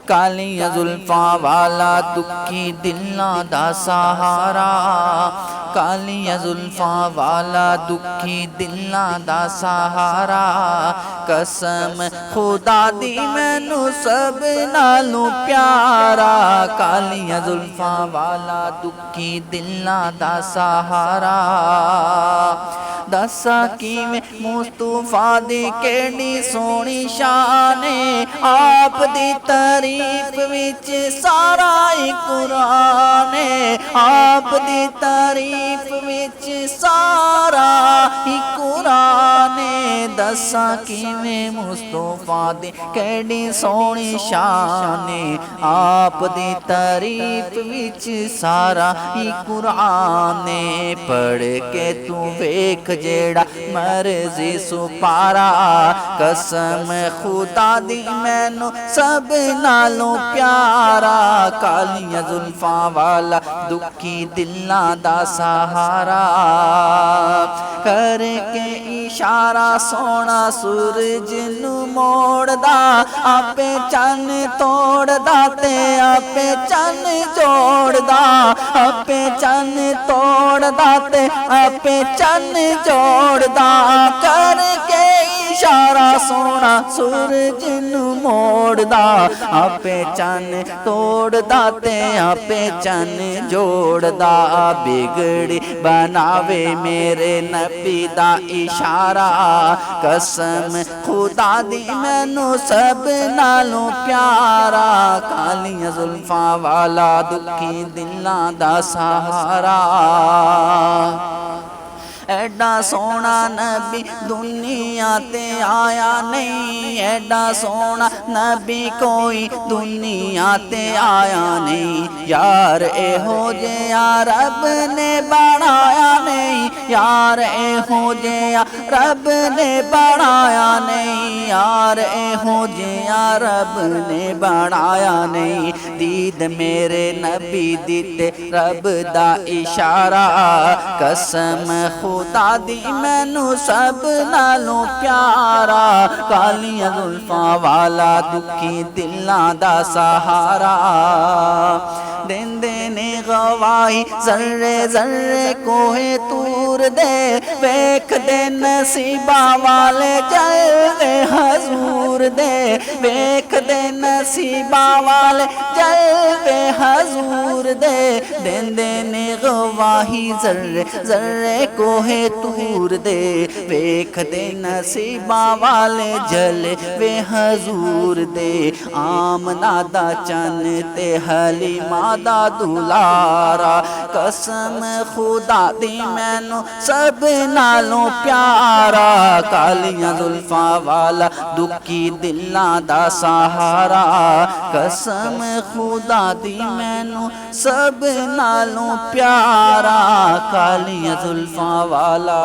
कालियां जुल्फां वाला दुखी दिलां दा सहारा, कालियां जुल्फां वाला दुखी दिलां दा सहारा। कसम खुदा दी मैनू सब नालों प्यारा, कालियां जुल्फां वाला दुखी दिलां दा सहारा। दसा किवें मुस्तफा दी केड़ी सोहनी शान है, आप दी तारीफ विच सारा ही कुरान है, आप दी तारीफ विच सारा ही कुरान है। दसा किवें मुस्तफा दी केड़ी सोहनी शान है, आप दी तारीफ विच सारा ही कुरान है। पढ़ के तू वेख जेड़ा मर्जी सुपारा, कसम खुदा दी मैनू सब नालों प्यारा। कालियां जुल्फां वाला दुखी दिलां दा सहारा, करके इशारा सोना सूरज नू मोड़दा, आपे चन तोड़दा ते आपे चन जोड़दा, आपे चन तोड़दा ते आपे चन जोड़दा। करके इशारा सोना सूरज नू मोड़दा, आपे चन तोड़दा ते आपे चन जोड़दा। बिगड़ी बनावे मेरे नबी दा इशारा, कसम खुदा दी मैनू सब नालों प्यारा। कालियां जुल्फां वाला दुखी दिलां दा सहारा, एडा सोना नबी दुनिया ते आया नहीं, एडा सोना नबी कोई दुनिया ते आया नहीं। यार एहो जेया रब ने बनाया नहीं, यार एहो जेया रब ने बनाया नहीं, यार एहो जेया रब ने बनाया नहीं। दीद मेरे नबी दिते रब दा इशारा, कसम खुदा दी मैनू सब नालों प्यारा। कालियां जुल्फां वाला दुखी दिलां दा सहारा, देंदे ने गवाही जर्रे जर्रे कोहे तूर दे, वेख दे नसीबा वाले जलवे हजूर दे, वेख दे नसीबा वाले जलवे हजूर दे। देंदे ने गवाही जर्रे जर्रे कोहे तूर दे, वेख दे नसीबा वाले जलवे हजूर दे। आमना दा चन ते हलीमा दा दुलारा, कसम खुदा दी मैनू सब नालों प्यारा। कालियां जुल्फां वाला दुखी दिलां दा सहारा, कसम खुदा दी मैनू सब नालों प्यारा। कालियां जुल्फां वाला।